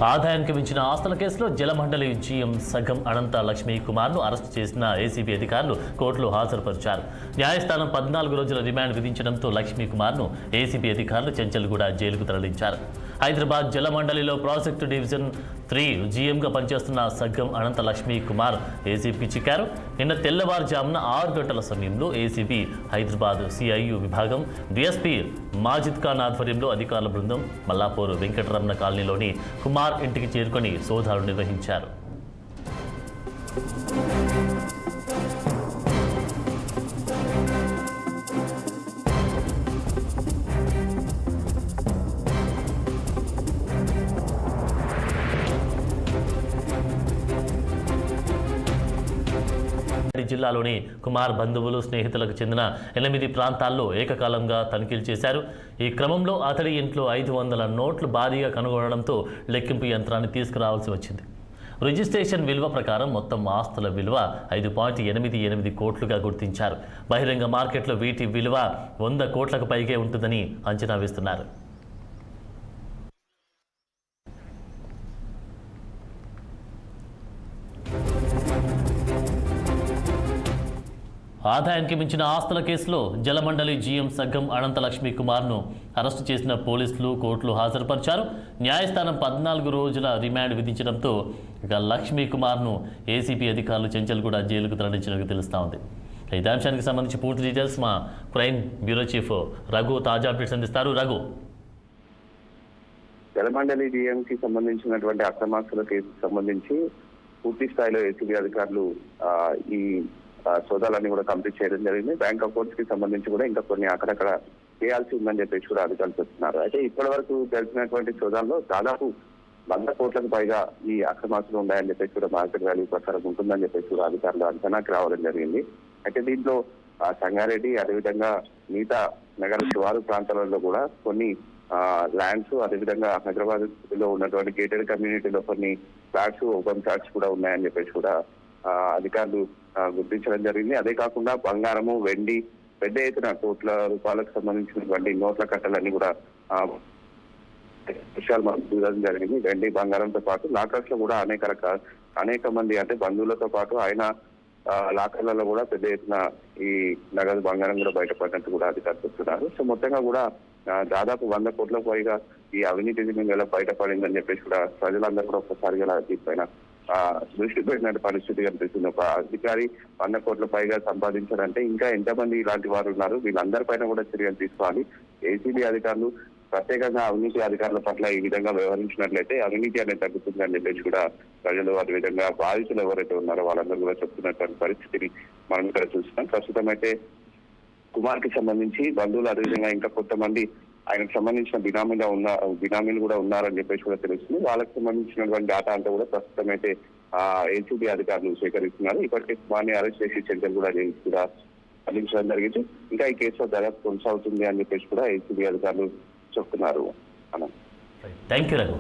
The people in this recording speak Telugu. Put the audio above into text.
ఆదాయానికి మించిన ఆస్తుల కేసులో జలమండలి జీఎం సగం అనంత లక్ష్మీ కుమార్ను అరెస్టు చేసిన ఏసీబీ అధికారులు కోర్టులో హాజరుపరిచారు. న్యాయస్థానం 14 రోజుల రిమాండ్ విధించడంతో లక్ష్మీ కుమార్ను ఏసీబీ అధికారులు చెంచల్గూడ జైలుకు తరలించారు. హైదరాబాద్ జలమండలిలో ప్రాజెక్టు డివిజన్ 3 జీఎంగా పనిచేస్తున్న సగ్గం అనంత లక్ష్మీ కుమార్ ఏసీబీకి చిక్కారు. నిన్న తెల్లవారుజామున 6 గంటల సమయంలో ఏసీబీ హైదరాబాద్ సిఐయు విభాగం డీఎస్పీ మాజిద్ ఖాన్ ఆధ్వర్యంలో అధికారుల బృందం మల్లాపూర్ వెంకటరమణ కాలనీలోని కుమార్ ఇంటికి చేరుకొని సోదాలు నిర్వహించారు. జిల్లాలోని కుమార్ బంధువులు స్నేహితులకు చెందిన 8 ప్రాంతాల్లో ఏకకాలంగా తనిఖీలు చేశారు. ఈ క్రమంలో అతడి ఇంట్లో 500 నోట్లు భారీగా కనుగొనడంతో లెక్కింపు యంత్రాన్ని తీసుకురావాల్సి వచ్చింది. రిజిస్ట్రేషన్ విలువ ప్రకారం మొత్తం ఆస్తుల విలువ 5.88 కోట్లుగా గుర్తించారు. బహిరంగ మార్కెట్లో వీటి విలువ 100 కోట్లకు పైగే ఉంటుందని అంచనా వేస్తున్నారు. ఆదాయానికి మించిన ఆస్తుల కేసులో జలమండలి జీఎం సగ్గం అనంత లక్ష్మీ కుమార్ను అరెస్టు చేసిన పోలీసులు కోర్టులో హాజరుపరిచారు. న్యాయస్థానం 14 రోజుల రిమాండ్ విధించడంతో లక్ష్మీ కుమార్ను ఏసీబీ అధికారులు చెంచల్గూడ జైలుకు తరలించినట్టు తెలుస్తూ ఉంది. ఇదే అంశానికి సంబంధించి పూర్తి డీటెయిల్స్ మా క్రైమ్ బ్యూరో చీఫ్ రఘు తాజా అప్డేట్స్ అందిస్తారు. రఘు, జలమండలి డిఎంకి సంబంధించినటువంటి అక్రమాస్తుల కేసుకు సంబంధించి పూర్తి స్థాయిలో ఏసీబీ అధికారులు ఈ సోదాలన్నీ కూడా కంప్లీట్ చేయడం జరిగింది. బ్యాంక్ అకౌంట్స్ కి సంబంధించి కూడా ఇంకా కొన్ని అక్కడక్కడ చేయాల్సి ఉందని చెప్పేసి కూడా అధికారులు చెప్తున్నారు. అయితే ఇప్పటి వరకు జరిగినటువంటి సోదాల్లో దాదాపు 100 కోట్లకు పైగా ఈ అక్రమాస్తులు ఉన్నాయని చెప్పేసి కూడా మార్కెట్ వాల్యూ ప్రకారం ఉంటుందని చెప్పేసి కూడా అధికారులు అంచనాకి రావడం జరిగింది. అయితే దీంట్లో సంగారెడ్డి అదేవిధంగా మిగతా నగర శివారు ప్రాంతాలలో కూడా కొన్ని ల్యాండ్స్, అదేవిధంగా హైదరాబాద్ లో ఉన్నటువంటి గేటెడ్ కమ్యూనిటీలో కొన్ని ఫ్లాట్స్, ఓపెన్ ఫ్లాట్స్ కూడా ఉన్నాయని చెప్పేసి కూడా అధికారులు గుర్తించడం జరిగింది. అదే కాకుండా బంగారము, వెండి, పెద్ద ఎత్తున కోట్ల రూపాయలకు సంబంధించినటువంటి నోట్ల కట్టలన్నీ కూడా విషయాలు మనకు చూడడం జరిగింది. వెండి, బంగారంతో పాటు లాకర్స్ లో కూడా అనేక మంది అంటే బంధువులతో పాటు ఆయన లాకర్లలో కూడా పెద్ద ఎత్తున ఈ నగదు బంగారం కూడా బయటపడినట్టు కూడా అధికారులు చెప్తున్నారు. సో మొత్తంగా కూడా దాదాపు 100 కోట్లకు పైగా ఈ అవినీతి ఎలా బయటపడిందని చెప్పేసి కూడా ప్రజలందరూ కూడా ఒక్కసారిగా దీనిపైన దృష్టి పెట్టిన పరిస్థితి కనిపిస్తుంది. ఒక అధికారి 100 కోట్ల పైగా సంపాదించారంటే ఇంకా ఎంతమంది ఇలాంటి వారు ఉన్నారు, వీళ్ళందరిపైన కూడా చర్యలు తీసుకోవాలి. ఏసీబీ అధికారులు ప్రత్యేకంగా అవినీతి అధికారుల పట్ల ఈ విధంగా వ్యవహరించినట్లయితే అవినీతి అనేది తగ్గుతుంది అని చెప్పేసి కూడా ప్రజలు, అదేవిధంగా బాధితులు ఎవరైతే ఉన్నారో వాళ్ళందరూ కూడా చెప్తున్నటువంటి పరిస్థితిని మనం ఇక్కడ చూస్తున్నాం. ప్రస్తుతం అయితే కుమార్ కి సంబంధించి బంధువులు, అదేవిధంగా ఇంకా కొంతమంది ఆయనకు సంబంధించిన బినామీలు కూడా ఉన్నారని చెప్పేసి కూడా తెలుస్తుంది. వాళ్ళకి సంబంధించినటువంటి డేటా అంతా కూడా ప్రస్తుతం అయితే ఏసీబీ అధికారులు సేకరిస్తున్నారు. ఇప్పటికే కుమార్ని అరెస్ట్ చేసి చర్యలు కూడా అందించడం జరిగింది. ఇంకా ఈ కేసులో దర్యాప్తు కొనసాగుతుంది అని చెప్పేసి కూడా ఏసీబీ అధికారులు చెప్తున్నారు. Thank you Raghu.